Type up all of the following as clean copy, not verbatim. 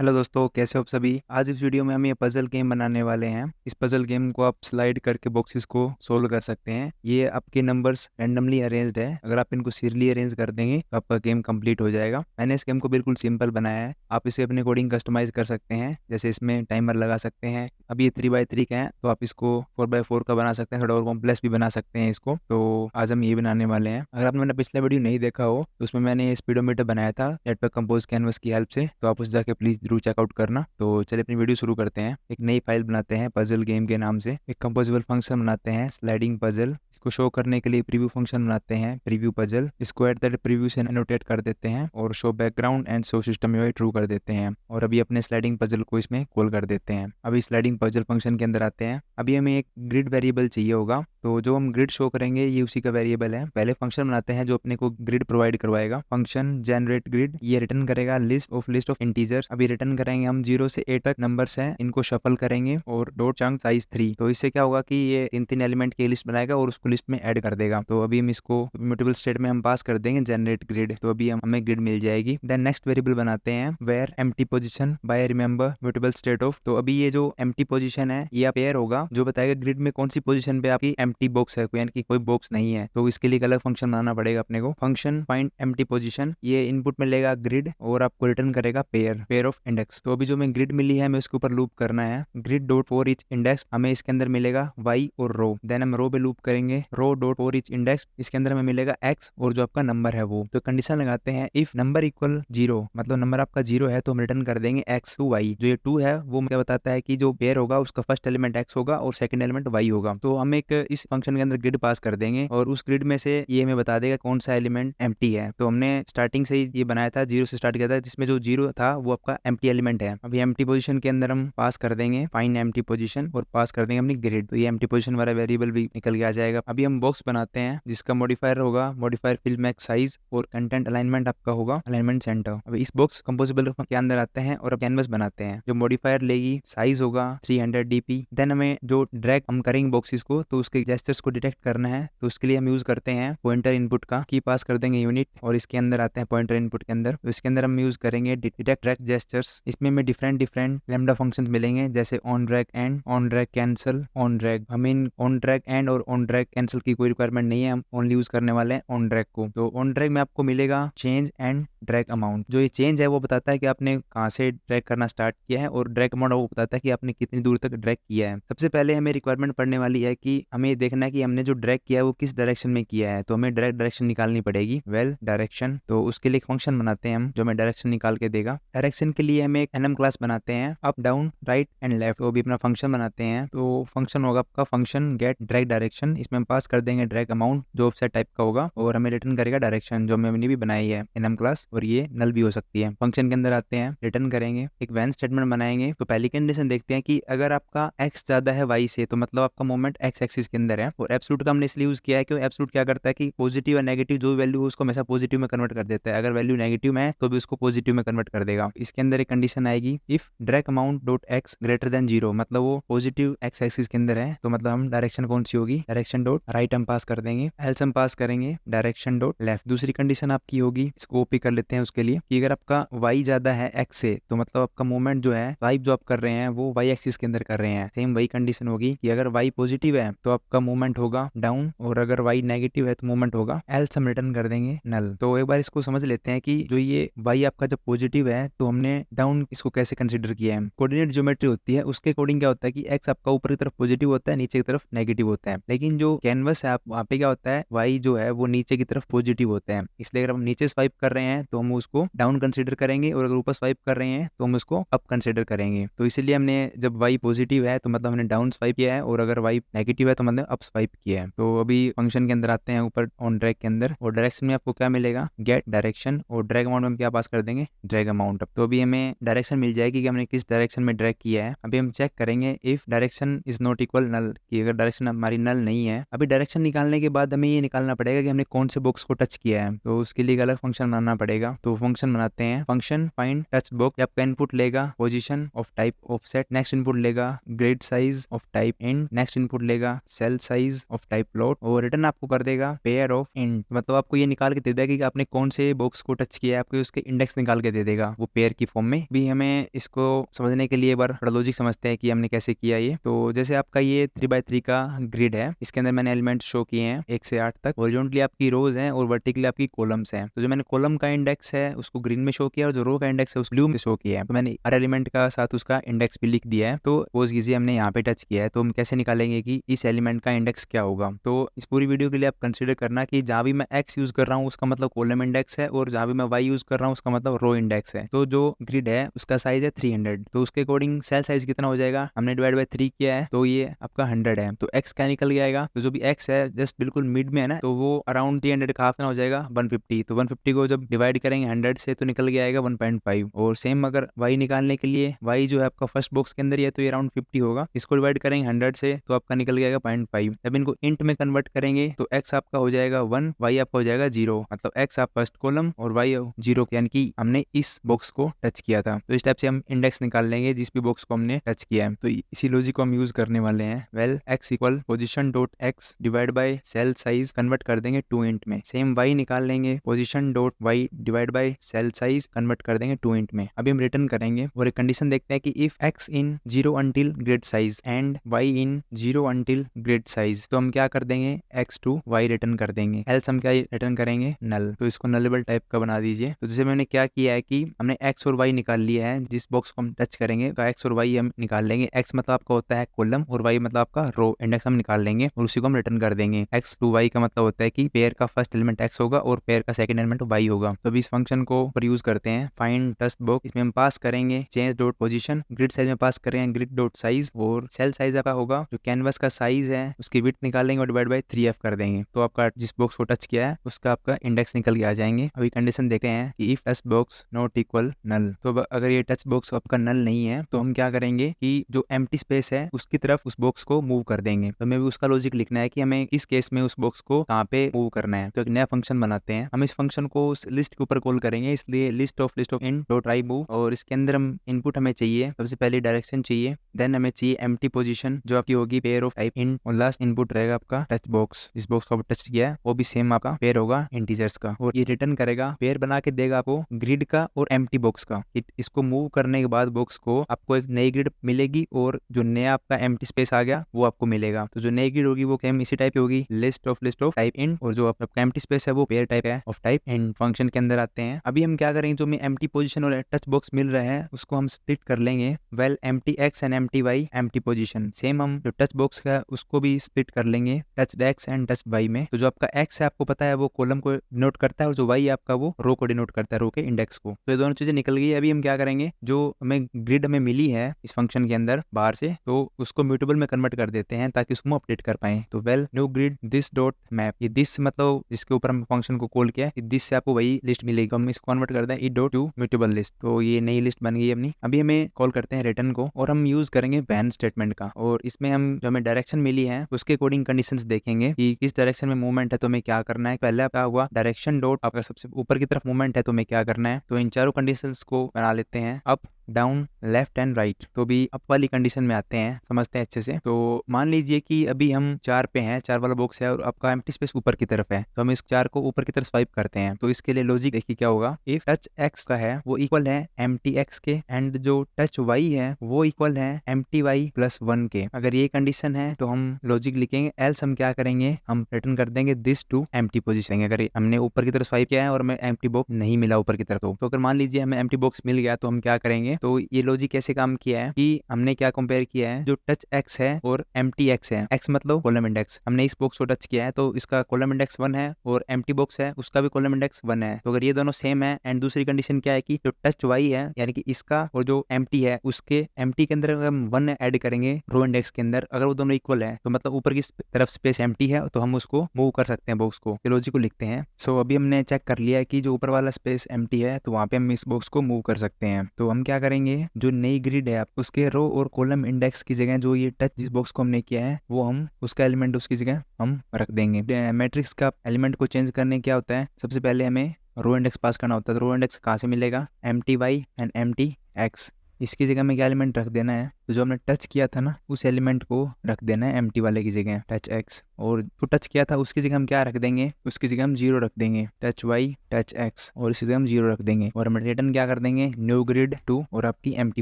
Hello दोस्तों, कैसे हो आप सभी। आज इस वीडियो में हम ये पजल गेम बनाने वाले हैं। इस पजल गेम को आप स्लाइड करके बॉक्सेस को सोल्व कर सकते हैं। ये आपके नंबर्स रैंडमली अरेंज्ड है। अगर आप इनको सीरियली अरेंज कर देंगे तो आपका गेम कंप्लीट हो जाएगा। मैंने इस गेम को बिल्कुल सिंपल बनाया है। आप इसे अपने अकॉर्डिंग कस्टमाइज कर सकते हैं। जैसे इसमें टाइमर लगा सकते हैं। अब ये 3x3 का है तो आप इसको 4x4 का बना सकते हैं। थोड़ा और कॉम्प्लेक्स भी बना सकते हैं इसको। तो आज हम ये बनाने वाले हैं। अगर आपने मेरा पिछला वीडियो नहीं देखा हो तो उसमें मैंने स्पीडोमीटर बनाया था नेटवर्क कंपोज कैनवस की हेल्प से, तो आप उस जाके प्लीज जरूर चेकआउट करना। तो चलिए अपनी वीडियो शुरू करते हैं। एक नई फाइल बनाते हैं पजल गेम के नाम से। एक कंपोजेबल फंक्शन बनाते हैं स्लाइडिंग पजल। इसको शो करने के लिए प्रीव्यू फंक्शन बनाते हैं प्रीव्यू पजल। इसको एट द प्रीव्यू से एनोटेट कर देते हैं और show background and show system UI true कर देते हैं। और अभी अपने स्लाइडिंग पजल को इसमें कॉल कर देते हैं। अभी स्लाइडिंग पजल फंक्शन के अंदर आते हैं। अभी हमें एक ग्रिड वेरिएबल चाहिए होगा, तो जो हम ग्रिड शो करेंगे ये उसी का वेरिएबल है। पहले फंक्शन बनाते हैं जो अपने को ग्रिड प्रोवाइड करवाएगा। फंक्शन जनरेट ग्रिड ये रिटर्न करेगा लिस्ट ऑफ इंटीजर्स। अभी रिटर्न करेंगे हम 0 से 8 तक नंबर्स हैं, इनको शफल करेंगे और डॉट चंक साइज 3। तो इससे क्या होगा कि ये तीन तीन एलिमेंट की लिस्ट बनाएगा और उसको लिस्ट में ऐड कर देगा। तो अभी हम इसको म्यूटेबल स्टेट में हम पास कर देंगे जनरेट ग्रिड। तो अभी हमें ग्रिड मिल जाएगी। देन नेक्स्ट वेरिएबल बनाते हैं where empty position by remember mutable state of. तो अभी ये जो एम्प्टी पोजीशन है ये पेयर होगा जो बताएगा ग्रिड में कौन सी पोजीशन पे आपकी एम्प्टी बॉक्स है, यानी कि कोई बॉक्स नहीं है। तो इसके लिए एक अलग फंक्शन बनाना पड़ेगा अपने को। फंक्शन फाइंड एम्प्टी पोजीशन ये इनपुट में लेगा ग्रिड और आपको रिटर्न करेगा पेयर ऑफ इंडेक्स। तो अभी जो हमें ग्रिड मिली है हमें उसके ऊपर लूप करना है। Grid dot for each index हमें इसके अंदर मिलेगा वाई और रो। देन हम रो पे लूप करेंगे रो डॉट फॉर ईच इंडेक्स, इसके अंदर हमें मिलेगा एक्स और जो आपका नंबर है वो। तो कंडीशन लगाते हैं इफ नंबर इक्वल 0, मतलब नंबर आपका 0 है तो हम रिटर्न कर देंगे एक्स टू वाई। जो ये 2 है वो क्या बताता है कि जो पेयर होगा उसका फर्स्ट एलिमेंट एक्स होगा और सेकंड एलिमेंट वाई होगा। तो हम एक इस फंक्शन के अंदर ग्रिड पास कर देंगे और उस ग्रिड में से ये हमें बता देगा कौन सा एलिमेंट एम्प्टी है। तो हमने स्टार्टिंग से ही ये बनाया था, 0 से स्टार्ट किया था, जिसमें जो 0 था वो आपका एम्प्टी एलिमेंट है। अभी एम्प्टी पोजीशन के अंदर हम पास कर देंगे फाइंड एम्प्टी पोजीशन और पास कर देंगे अपनी ग्रिड। तो ये एम्प्टी पोजीशन वाला वेरिएबल भी निकल के आ जाएगा। अभी हम बॉक्स बनाते हैं जिसका मॉडिफायर होगा मॉडिफायर फिल मैक्स साइज और कंटेंट अलाइनमेंट आपका होगा अलाइनमेंट सेंटर। अभी इस बॉक्स कंपोजिबल के अंदर आते हैं और अब कैनवस बनाते हैं। जो मॉडिफायर लेगी साइज होगा 300 dp। देन हमें जो ड्रैग हम करेंगे बॉक्सेस को तो उसके जेस्चर्स को डिटेक्ट करना है। तो उसके लिए हम यूज करते हैं पॉइंटर इनपुट का की पास कर देंगे यूनिट और इसके अंदर आते हैं पॉइंटर इनपुट के अंदर। तो इसके अंदर हम यूज करेंगे डिटेक्ट ड्रैग जेस्चर्स। इसमें हमें डिफरेंट लैम्डा फंक्शंस मिलेंगे जैसे on drag and, on drag cancel, on drag. हमें ऑन ड्रैग एंड और ऑन ड्रैग कैंसिल की कोई रिक्वायरमेंट नहीं है, हम ओनली यूज करने वाले हैं ऑन ड्रैग को। तो ऑन ड्रैग में आपको मिलेगा चेंज एंड ड्रैग अमाउंट। जो ये चेंज है वो बताता है कि आपने कहाँ से ड्रैग करना स्टार्ट किया है और ड्रैग अमाउंट वो बताता है कि आपने कितनी दूर तक ड्रैग किया है। सबसे पहले हमें रिक्वायरमेंट पड़ने वाली है कि हमें देखना है कि हमने जो ड्रैग किया है वो किस डायरेक्शन में किया है। तो हमें डायरेक्ट डायरेक्शन निकालनी पड़ेगी, वेल डायरेक्शन। तो उसके लिए एक फंक्शन बनाते हैं हम जो हमें डायरेक्शन निकाल के देगा। डायरेक्शन के लिए हमें एक एनएम क्लास बनाते हैं up down right and left. तो भी अपना फंक्शन बनाते हैं। तो फंक्शन होगा आपका फंक्शन गेट ड्रैग डायरेक्शन। इसमें हम पास कर देंगे ड्रैग अमाउंट जो ऑफसेट टाइप का होगा और हमें रिटर्न करेगा डायरेक्शन जो हमने भी बनाई है एनएम क्लास, और ये नल भी हो सकती है। फंक्शन के अंदर आते हैं, रिटर्न करेंगे, एक व्हेन स्टेटमेंट बनाएंगे। तो पहली कंडीशन देखते हैं कि अगर आपका एक्स ज्यादा है वाई से तो मतलब आपका मूवमेंट एक्स एक्सिस के अंदर है। और एब्सोल्यूट का हमने इसलिए यूज किया है कि एब्सोल्यूट क्या करता है कि पॉजिटिव और नेगेटिव जो वैल्यू है उसको हमेशा पॉजिटिव में कन्वर्ट कर देता है। अगर वैल्यू नेगेटिव में है तो भी उसको पॉजिटिव में कन्वर्ट कर देगा। इसके अंदर एक कंडीशन आएगी if drag amount dot x greater than 0, मतलब वो पॉजिटिव एक्स एक्सिस के अंदर है। तो मतलब हम डायरेक्शन कौन सी होगी, डायरेक्शन डॉट राइट हम पास कर देंगे। एल्स हम पास करेंगे डायरेक्शन डॉट लेफ्ट। दूसरी कंडीशन आपकी होगी, इसको ओपी कर लेते हैं उसके लिए, कि अगर आपका वाई ज्यादा है एक्स से तो मतलब आपका मूवमेंट जो है वाइप जो आप कर रहे हैं वो वाई एक्सिस के अंदर कर रहे हैं। सेम वही कंडीशन होगी कि अगर वाई पॉजिटिव है तो आपका मूवमेंट होगा डाउन और अगर वाई नेगेटिव है तो मूवमेंट होगा एल्स हम रिटर्न कर देंगे नल। तो एक बार इसको समझ लेते हैं कि जो ये वाई आपका जब पॉजिटिव है तो हमने डाउन इसको कैसे कंसीडर किया है। कोऑर्डिनेट ज्योमेट्री होती है उसके अकॉर्डिंग क्या होता है कि एक्स आपका ऊपर की तरफ पॉजिटिव होता है, नीचे की तरफ नेगेटिव होता है। लेकिन जो कैनवस है आप वहाँ पे क्या होता है, वाई जो है वो नीचे की तरफ पॉजिटिव होता है। इसलिए अगर हम नीचे स्वाइप कर रहे हैं तो हम उसको डाउन कंसीडर करेंगे और अगर ऊपर स्वाइप कर रहे हैं तो हम उसको अप कंसीडर करेंगे। तो इसीलिए हमने जब वाई पॉजिटिव है तो मतलब हमने डाउन स्वाइप किया है और अगर वाई नेगेटिव है तो मतलब अप स्वाइप किया है। तो अभी फंक्शन के अंदर आते हैं ऊपर ऑन ड्रैग के अंदर और डायरेक्शन में आपको क्या मिलेगा, गेट डायरेक्शन, और ड्रैग अमाउंट में हम क्या पास कर देंगे, ड्रैग अमाउंट। तो अभी हमें डायरेक्शन मिल जाएगी कि हमने किस डायरेक्शन में ड्रैग किया है। अभी हम चेक करेंगे if direction is not equal null, कि अगर डायरेक्शन हमारी नल नहीं है अभी डायरेक्शन निकालने के बाद हमें ये निकालना पड़ेगा कि हमने कौन से बॉक्स को टच किया है, तो उसके लिए एक अलग फंक्शन बनाना पड़ेगा। तो फंक्शन बनाते हैं, फंक्शन फाइंड टच बॉक्स। आपका इनपुट लेगा position of type offset, next input लेगा grid size of type int, next input लेगा cell size of type float और रिटर्न आपको कर देगा पेयर ऑफ इंट। मतलब आपको ये निकाल के दे देगा कि आपने कौन से बॉक्स को टच किया है, आपको उसके इंडेक्स निकाल के दे देगा वो पेयर की फॉर्म में। भी हमें इसको समझने के लिए एक बार थोड़ा लॉजिक समझते हैं कि हमने कैसे किया ये। तो जैसे आपका ये 3x3 का ग्रिड है, इसके अंदर मैंने एलिमेंट शो किए हैं 1 से 8 तक। हॉरिजॉन्टली आपकी रोज हैं और वर्टिकली आपकी कॉलम्स हैं। तो जो मैंने कॉलम का इंडेक्स है उसको ग्रीन में शो किया और जो रो का इंडेक्स है उस ब्लू में शो किया है। तो मैंने हर एलिमेंट का साथ उसका इंडेक्स भी लिख दिया है। तो सपोज कीजिए हमने यहाँ पे टच किया है, तो हम कैसे निकालेंगे कि इस एलिमेंट का इंडेक्स क्या होगा। तो इस पूरी वीडियो के लिए आप कंसिडर करना कि जहाँ भी मैं एक्स यूज कर रहा हूँ उसका मतलब कॉलम इंडेक्स है और जहाँ भी मैं वाई यूज कर रहा हूँ उसका मतलब रो इंडेक्स है। तो जो ग्रिड है उसका साइज है 300, तो उसके अकॉर्डिंग सेल साइज कितना हो जाएगा, हमने डिवाइड बाय 3 किया है तो ये आपका 100 है। तो एक्स क्या निकल के आएगा, तो जो भी एक्स है जस्ट बिल्कुल मिड में है ना, तो वो अराउंड 300 का हाफ ना हो जाएगा 150। तो 150 को जब डिवाइड करेंगे 100 से तो निकल के आएगा 1.5। और सेम अगर वाई निकालने के लिए, वाई जो है आपका फर्स्ट बॉक्स के अंदर ही है तो ये अराउंड 50 होगा, इसको डिवाइड करेंगे 100 से तो आपका निकल जाएगा 0.5। जब इनको इंट में कन्वर्ट करेंगे तो एक्स आपका हो जाएगा 1, वाई आपका हो जाएगा 0। मतलब एक्स आप फर्स्ट कॉलम और वाई 0, यानी कि हमने इस बॉक्स को टच किया था। तो इस टाइप से हम इंडेक्स निकाल लेंगे जिस भी बॉक्स को हमने टच किया है। तो इसी लॉजिक को हम यूज करने वाले हैं। Val x equal position dot x divide by cell size, convert कर देंगे टू इंट में। सेम वाई निकाल लेंगे, position dot y divide by cell size, convert कर देंगे टू इंट में। अभी हम रिटर्न करेंगे और एक कंडीशन देखते हैं कि if x in 0 until grid size and y in 0 until grid size, तो हम क्या कर देंगे एक्स टू वाई रिटर्न कर देंगे। एल्स हम क्या रिटर्न करेंगे नल। तो इसको नलेबल टाइप का बना दीजिए। तो जैसे मैंने क्या किया है कि हमने एक्स और वाई निकाल लिया है, जिस बॉक्स को हम टच करेंगे तो एक्स और वाई हम निकाल लेंगे। एक्स मतलब आपका होता है कॉलम और वाई मतलब आपका रो, इंडेक्स हम निकाल लेंगे और उसी को हम रिटर्न कर देंगे। एक्स टू वाई का मतलब होता है कि पेयर का फर्स्ट एलिमेंट एक्स होगा और पेयर का सेकंड एलिमेंट वाई होगा। तो अभी इस फंक्शन को पर यूज करते हैं, फाइंड टस्ट बॉक्स। इसमें हम पास करेंगे change dot position, grid size में पास करेंगे ग्रिड डॉट साइज और सेल साइज आपका होगा जो कैनवस का साइज है उसकी विड्थ निकालेंगे और डिवाइड बाय 3f कर देंगे। तो आपका जिस बॉक्स को टच किया है उसका आपका इंडेक्स निकल के आ जाएंगे। अभी कंडीशन देखते हैं कि if touch box not equal null. तो अगर ये टच बॉक्स आपका नल नहीं है तो हम क्या करेंगे कि जो एम्प्टी स्पेस है उसकी तरफ उस बॉक्स को मूव कर देंगे। तो हमें भी उसका लॉजिक लिखना है कि हमें किस केस में उस बॉक्स को कहाँ पे मूव करना है। तो एक नया फंक्शन बनाते हैं, हम इस फंक्शन को उस लिस्ट के ऊपर कॉल करेंगे, इसलिए list of in dot try move. और इसके अंदर हम इनपुट हमें चाहिए, सबसे पहले डायरेक्शन चाहिए, देन हमें चाहिए एम्प्टी पोजीशन जो आपकी होगी पेयर ऑफ टाइप इन, और लास्ट इनपुट रहेगा आपका टच बॉक्स। जिस बॉक्स को टच किया है वो भी सेम आपका पेयर होगा इंटीजर्स का और ये रिटर्न करेगा, पेयर बना के देगा आपको ग्रिड का और एम्प्टी बॉक्स का। इसको मूव करने के बाद बॉक्स को आपको एक नई ग्रिड मिलेगी और जो नया आपका एम्प्टी स्पेस आ गया वो आपको मिलेगा। तो जो नई ग्रिड होगी वो सेम इसी टाइप की होगी, लिस्ट ऑफ टाइप इन, और जो आपका एम्प्टी स्पेस है वो पेयर टाइप है ऑफ टाइप इन। फंक्शन के अंदर आते हैं, अभी हम क्या करेंगे, जो हमें एम्प्टी पोजीशन और टच बॉक्स मिल रहा है उसको हम स्प्लिट कर लेंगे। Val empty x and empty y empty position, same हम जो टच बॉक्स है उसको भी स्प्लिट कर लेंगे touch x and touch y में। तो जो आपका एक्स है आपको पता है वो कॉलम को डिनोट करता है और जो वाई आपका वो रो को डिनोट करता है, रो के इंडेक्स को। तो ये दोनों चीजें निकल गई। अभी हम क्या करेंगे, जो हमें ग्रिड हमें मिली है इस फंक्शन के अंदर बाहर से, तो उसको म्यूटेबल में कन्वर्ट कर देते हैं ताकि उसको अपडेट कर पाए। तो well new grid this dot map, ये दिस मतलब जिसके ऊपर हम फंक्शन को कॉल किया है, दिस से आपको वही लिस्ट मिलेगी। तो हम इसको कन्वर्ट करते हैं E dot to mutable list. तो ये नई लिस्ट बन गई अपनी। अभी हमें कॉल करते हैं रिटर्न को और हम यूज करेंगे वैन स्टेटमेंट का, और इसमें हम जो हमें डायरेक्शन मिली है उसके अकॉर्डिंग कंडीशंस देखेंगे कि किस डायरेक्शन में मूवमेंट है तो हमें क्या करना है। पहले क्या हुआ, डायरेक्शन डॉट आपका सबसे ऊपर की तरफ मूवमेंट है तो हमें क्या करना है। तो इन चारों कंडीशंस को बना लेते हैं, up down left and right. तो भी अप वाली कंडीशन में आते हैं, समझते हैं अच्छे से। तो मान लीजिए कि अभी हम 4 पे हैं, 4 वाला बॉक्स है और आपका एम्प्टी स्पेस ऊपर की तरफ है, तो हम इस 4 को ऊपर की तरफ स्वाइप करते हैं। तो इसके लिए लॉजिक देखिए क्या होगा, इफ टच एक्स का है वो इक्वल है एम्प्टी एक्स के एंड जो टच वाई है वो इक्वल है एम्प्टी वाई प्लस 1 के। अगर ये कंडीशन है तो हम लॉजिक लिखेंगे, एल्स हम क्या करेंगे, हम रिटर्न कर देंगे दिस टू एम्प्टी पोजीशन। अगर हमने ऊपर की तरफ स्वाइप किया है और हमें एम्प्टी बॉक्स नहीं मिला ऊपर की तरफ, तो अगर मान लीजिए हमें एम्प्टी बॉक्स मिल गया तो हम क्या करेंगे। तो ये लॉजिक कैसे काम किया है कि हमने क्या कंपेयर किया है, जो टच एक्स है और एम्प्टी एक्स है, एक्स मतलब कॉलम इंडेक्स, हमने इस बॉक्स को टच किया है तो इसका कॉलम इंडेक्स 1 है और एम्प्टी बॉक्स है उसका भी कॉलम इंडेक्स 1 है। तो अगर ये दोनों सेम है एंड दूसरी कंडीशन क्या है कि जो टच वाई है यानी कि इसका और जो एम्प्टी है उसके एम्प्टी के अंदर अगर हम 1 ऐड करेंगे रो इंडेक्स के अंदर, अगर वो दोनों इक्वल है तो मतलब ऊपर की तरफ स्पेस एम्प्टी है तो हम उसको मूव कर सकते हैं बॉक्स को। लॉजिक को लिखते हैं। सो अभी हमने चेक कर लिया है कि जो ऊपर वाला स्पेस एम्प्टी है तो वहां पे हम इस बॉक्स को मूव कर सकते हैं। तो हम क्या करेंगे, जो नई ग्रिड है उसके रो और कॉलम इंडेक्स की जगह जो ये टच जिस बॉक्स को हमने किया है वो हम उसका एलिमेंट उसकी जगह हम रख देंगे। मैट्रिक्स का एलिमेंट को चेंज करने क्या होता है, सबसे पहले हमें रो इंडेक्स पास करना होता है। तो रो इंडेक्स कहाँ से मिलेगा, empty y and empty x। इसकी जगह में क्या एलिमेंट रख देना है, तो जो हमने टच किया था ना उस एलिमेंट को रख देना है एम्प्टी वाले की जगह टच x, और जो टच किया था उसकी जगह हम क्या रख देंगे, उसकी जगह हम 0 रख देंगे, टच y टच x, और इसकी जगह हम 0 रख देंगे। और हम रिटर्न क्या कर देंगे, न्यू ग्रिड 2 और आपकी एम्प्टी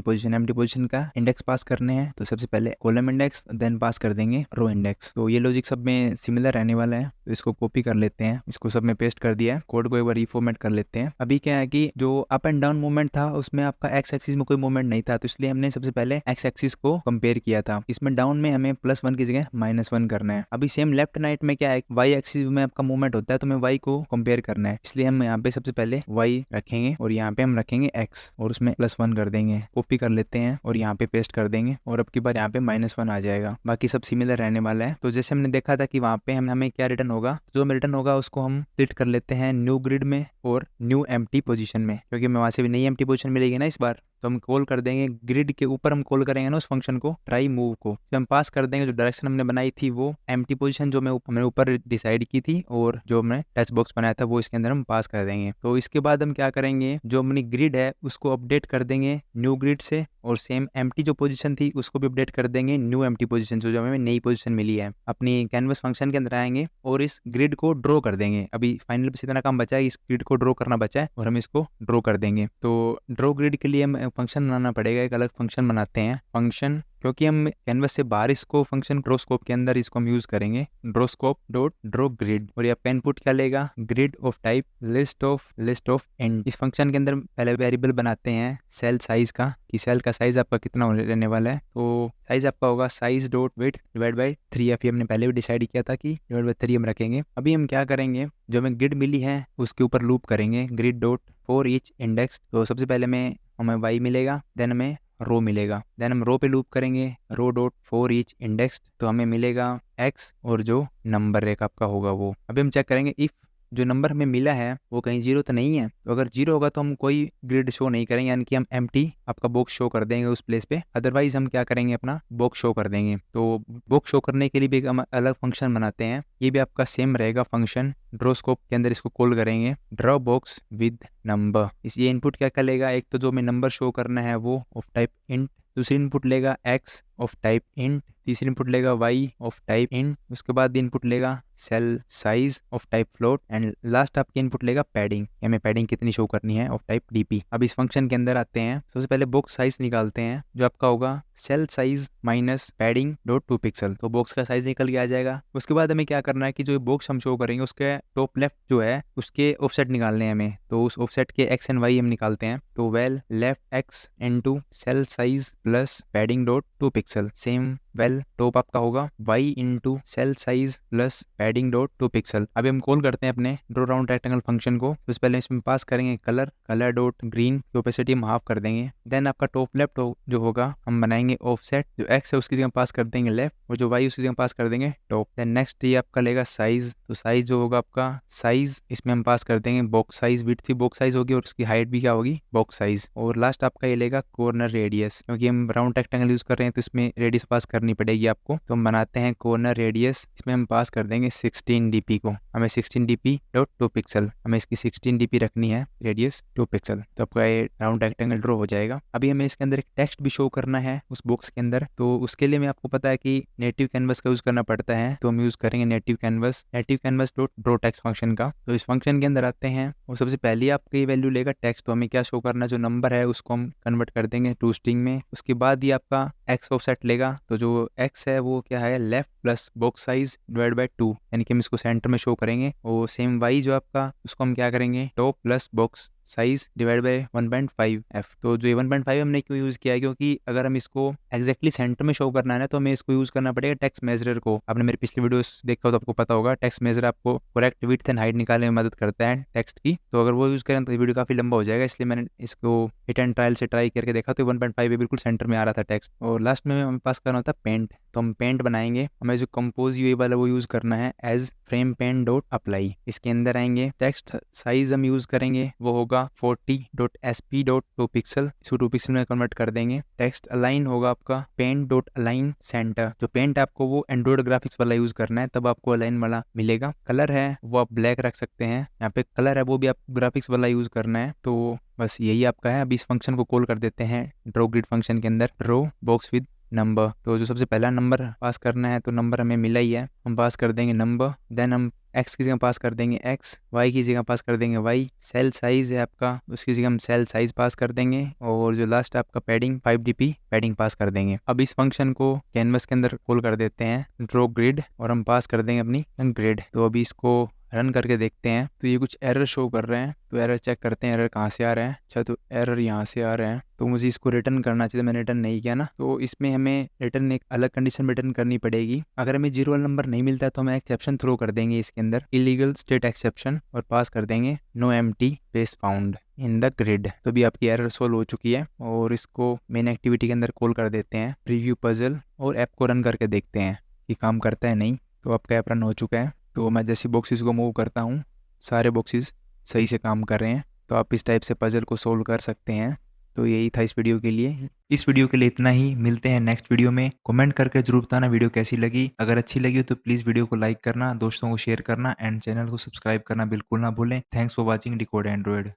पोजीशन का इंडेक्स पास करने हैं। तो सबसे पहले कॉलम इंडेक्स देन पास कर देंगे रो इंडेक्स। तो ये लॉजिक सब में सिमिलर रहने वाला है, तो इसको कॉपी कर लेते हैं, इसको सब में पेस्ट कर दिया है। कोड को एक बार रिफॉर्मेट कर लेते हैं। अभी क्या है कि जो अप एंड डाउन मूवमेंट था उसमें आपका एक्स एक्सिस में कोई मूवमेंट नहीं था, तो इसलिए हमने सबसे पहले एक्स एक्सिस को कंपेयर किया था। इसमें डाउन में हमें +1 की जगह -1 करना है। अभी सेम लेफ्ट राइट में क्या है, वाई एक्सिस में आपका मूवमेंट होता है, तो हमें वाई को कंपेयर करना है, इसलिए हम यहाँ पे सबसे पहले वाई रखेंगे और यहाँ पे हम रखेंगे एक्स और उसमें +1 कर देंगे। कॉपी कर लेते हैं और यहाँ पे पेस्ट कर देंगे, और अब की बार यहाँ पे -1 आ जाएगा। बाकी सब सिमिलर रहने वाला है। तो जैसे हमने देखा था कि वहाँ पे हमें क्या रिटर्न होगा, जो हमें रिटर्न होगा उसको हम स्प्लिट कर लेते हैं न्यू ग्रिड में और न्यू एम्प्टी पोजीशन में, क्योंकि हमें वहाँ से भी नई एम्प्टी पोजीशन मिलेगी ना इस बार। तो हम कॉल कर देंगे ग्रिड के ऊपर, हम कॉल करेंगे ना उस फंक्शन को ट्राई मूव को, तो हम पास कर देंगे जो डायरेक्शन हमने बनाई थी वो एम्प्टी पोजीशन जो हमने ऊपर डिसाइड की थी, और जो हमने टच बॉक्स बनाया था वो इसके अंदर हम पास कर देंगे। तो इसके बाद हम क्या करेंगे, जो अपनी ग्रिड है उसको अपडेट कर देंगे न्यू ग्रिड से, और सेम एम्प्टी जो पोजीशन थी उसको भी अपडेट कर देंगे न्यू एम्प्टी पोजीशन जो हमें नई पोजीशन मिली है। अपनी कैनवस फंक्शन के अंदर आएंगे और इस ग्रिड को ड्रॉ कर देंगे। अभी फाइनल बस इतना काम बचा है, इस ग्रिड को ड्रॉ करना बचा है और हम इसको ड्रॉ कर देंगे। तो ड्रॉ ग्रिड के लिए हम फंक्शन बनाना पड़ेगा, एक अलग फंक्शन बनाते हैं फंक्शन, क्योंकि हम कैनवस से बाहर इसको फंक्शन ड्रोस्कोप के अंदर इसको हम यूज करेंगे ड्रोस्कोप डॉट ड्रॉ ग्रिड, और ये आपका इनपुट क्या लेगा, grid of type list of and. इस फंक्शन के अंदर पहले वेरिएबल बनाते हैं सेल साइज का, कि सेल का साइज आपका कितना रहने वाला है। तो साइज आपका होगा size dot width divide by 3f, हमने पहले भी डिसाइड किया था कि डिवाइड बाई 3 हम रखेंगे। अभी हम क्या करेंगे, जो हमें ग्रिड मिली है उसके ऊपर लूप करेंगे grid dot for each index. तो सबसे पहले हमें y मिलेगा, देन हमें रो मिलेगा, देन हम रो पे लूप करेंगे रो डॉट फॉर ईच इंडेक्स, तो हमें मिलेगा x और जो नंबर एक आपका होगा वो। अभी हम चेक करेंगे इफ जो नंबर हमें मिला है वो कहीं 0 तो नहीं है, तो अगर 0 होगा तो हम कोई ग्रिड शो नहीं करेंगे, यानी कि हम एम्प्टी आपका बॉक्स शो कर देंगे उस प्लेस पे, अदरवाइज हम क्या करेंगे अपना बॉक्स शो कर देंगे। तो बॉक्स शो करने के लिए भी एक हम अलग फंक्शन बनाते हैं, ये भी आपका सेम रहेगा फंक्शन, ड्रोस्कोप के अंदर इसको कॉल करेंगे ड्रॉ बॉक्स विद नंबर। इस ये इनपुट क्या क्या लेगा, एक तो जो हमें नंबर शो करना है वो ऑफ टाइप इंट, दूसरी इनपुट लेगा x ऑफ टाइप इंट, तीसरी इनपुट लेगा y ऑफ टाइप इंट, उसके बाद इनपुट लेगा cell size of type float, and last आपकी इनपुट लेगा पैडिंग, हमें पैडिंग कितनी शो करनी है ऑफ टाइप डीपी। अब इस फंक्शन के अंदर आते हैं, सबसे पहले बॉक्स साइज निकालते हैं, जो आपका होगा cell size minus padding dot 2 pixel, तो बॉक्स का साइज निकल के आ जाएगा। उसके बाद हमें क्या करना है कि जो बॉक्स हम शो करेंगे उसके टॉप लेफ्ट जो है उसके ऑफसेट निकालने हैं हमें, तो उस ऑफसेट के x एंड y हम निकालते हैं। तो val left x into cell size plus padding dot 2 pixel, same val top आपका होगा y into cell size plus padding dot 2 pixel. अभी हम कॉल करते हैं अपने ड्रॉ राउंड रेक्टेंगल फंक्शन को, तो पहले इसमें पास करेंगे कलर डॉट ग्रीन की ओपेसिटी हम हाफ कर देंगे, देन आपका टॉप लेफ्ट जो होगा हम बनाएंगे ऑफसेट, जो x है उसकी जगह पास कर देंगे लेफ्ट, और जो y उसकी जगह पास कर देंगे टॉप। देन नेक्स्ट ये आपका लेगा साइज, तो साइज जो होगा आपका साइज इसमें हम पास कर देंगे बॉक्स साइज, विड्थ भी बॉक्स साइज होगी और उसकी हाइट भी क्या होगी बॉक्स साइज, और लास्ट आपका ये लेगा कॉर्नर रेडियस, क्योंकि हम राउंड रेक्टेंगल यूज कर रहे हैं तो इसमें रेडियस पास करनी पड़ेगी आपको। तो हम बनाते हैं कॉर्नर रेडियस, इसमें हम पास कर देंगे 16 dp को, हमें 16 dp डॉट 2 पिक्सल, हमें इसकी 16 dp रखनी है रेडियस 2 पिक्सल, तो आपका ये राउंड रेक्टेंगल ड्रॉ हो जाएगा। अभी हमें इसके अंदर एक टेक्स्ट भी शो करना है उस बॉक्स के अंदर, तो उसके लिए मैं आपको पता है कि नेटिव कैनवस का यूज करना पड़ता है, तो हम यूज करेंगे native canvas dot draw text function का। तो इस फंक्शन के अंदर आते हैं और सबसे पहले आपकी वैल्यू लेगा टेक्स्ट, तो हमें क्या शो करना है, जो नंबर है उसको हम कन्वर्ट कर देंगे टू स्ट्रिंग में। उसके बाद ये आपका x ऑफसेट लेगा, तो जो x है वो क्या है left plus box size divide by 2, यानी कि हम इसको सेंटर में शो करेंगे, और सेम y जो आपका उसको हम क्या करेंगे top plus box size divide by 1.5f। तो जो 1.5 हमने क्यों यूज किया है, क्योंकि अगर हम इसको एग्जैक्टली सेंटर में शो करना है ना तो हमें इसको यूज करना पड़ेगा टेक्स्ट मेजर को। आपने मेरी पिछली वीडियोस देखा हो तो आपको पता होगा टेक्स्ट मेजर आपको करेक्ट विड्थ एंड हाइट निकालने में मदद करता है टेक्स्ट की, तो अगर वो यूज करें तो वीडियो काफी लंबा हो जाएगा, इसलिए मैंने इसको हिट एंड ट्रायल से ट्राई करके देखा तो 1.5 बिल्कुल सेंटर में आ रहा था टेक्स्ट। और लास्ट में हमें पास करना होता है पेंट, तो हम पेंट बनाएंगे, हमें जो कंपोज यूआई वाला वो यूज करना है as frame paint dot apply. इसके अंदर आएंगे, टेक्स्ट साइज हम यूज करेंगे वो होगा 40.sp.2 पिक्सल, इसको 2 पिक्सल में कन्वर्ट कर देंगे। टेक्स्ट अलाइन होगा आपका पेंट डॉट अलाइन सेंटर, जो पेंट आपको वो एंड्रॉइड ग्राफिक्स वाला यूज करना है, तब आपको अलाइन वाला मिलेगा। कलर है वो आप ब्लैक रख सकते हैं, यहाँ पे कलर है वो भी आप ग्राफिक्स वाला यूज करना है। तो बस यही आपका है। अभी इस फंक्शन को कॉल कर देते हैं ड्रॉ ग्रिड फंक्शन के अंदर, ड्रॉ बॉक्स विद नंबर। तो जो सबसे पहला नंबर पास करना है, तो नंबर हमें मिला ही है, हम पास कर देंगे नंबर। देन हम एक्स की जगह पास कर देंगे एक्स, वाई की जगह पास कर देंगे वाई। सेल साइज है आपका, उसकी जगह हम सेल साइज पास कर देंगे, और जो लास्ट आपका पैडिंग 5dp पैडिंग पास कर देंगे। अब इस फंक्शन को कैनवस के अंदर कॉल कर देते हैं ड्रॉ ग्रिड, और हम पास कर देंगे अपनी ग्रिड। तो अभी इसको रन करके देखते हैं, तो ये कुछ एरर शो कर रहे हैं। तो एरर चेक करते हैं, एरर कहाँ से आ रहे हैं। अच्छा, तो एरर यहाँ से आ रहे हैं, तो मुझे इसको रिटर्न करना चाहिए, मैंने रिटर्न नहीं किया ना, तो इसमें हमें रिटर्न एक अलग कंडीशन में रिटर्न करनी पड़ेगी। अगर हमें 0 वाला नंबर नहीं मिलता है तो हम एक्सेप्शन थ्रो कर देंगे इसके अंदर, इलीगल स्टेट एक्सेप्शन, और पास कर देंगे no empty space found in the grid. तो भी आपकी एरर सोल्व हो चुकी है, और इसको मेन एक्टिविटी के अंदर कॉल कर देते हैं प्रीव्यू पजल, और ऐप को रन करके देखते हैं कि काम करता है नहीं। तो आपका ऐप रन हो चुका है। तो मैं जैसे बॉक्सेस को मूव करता हूँ, सारे बॉक्सेस सही से काम कर रहे हैं। तो आप इस टाइप से पजल को सोल्व कर सकते हैं। तो यही था इस वीडियो के लिए। इस वीडियो के लिए इतना ही, मिलते हैं नेक्स्ट वीडियो में। कमेंट करके जरूर बताना वीडियो कैसी लगी। अगर अच्छी लगी हो तो प्लीज़ वीडियो को लाइक करना, दोस्तों को शेयर करना, एंड चैनल को सब्सक्राइब करना बिल्कुल ना भूलें। Thanks for watching decode Android.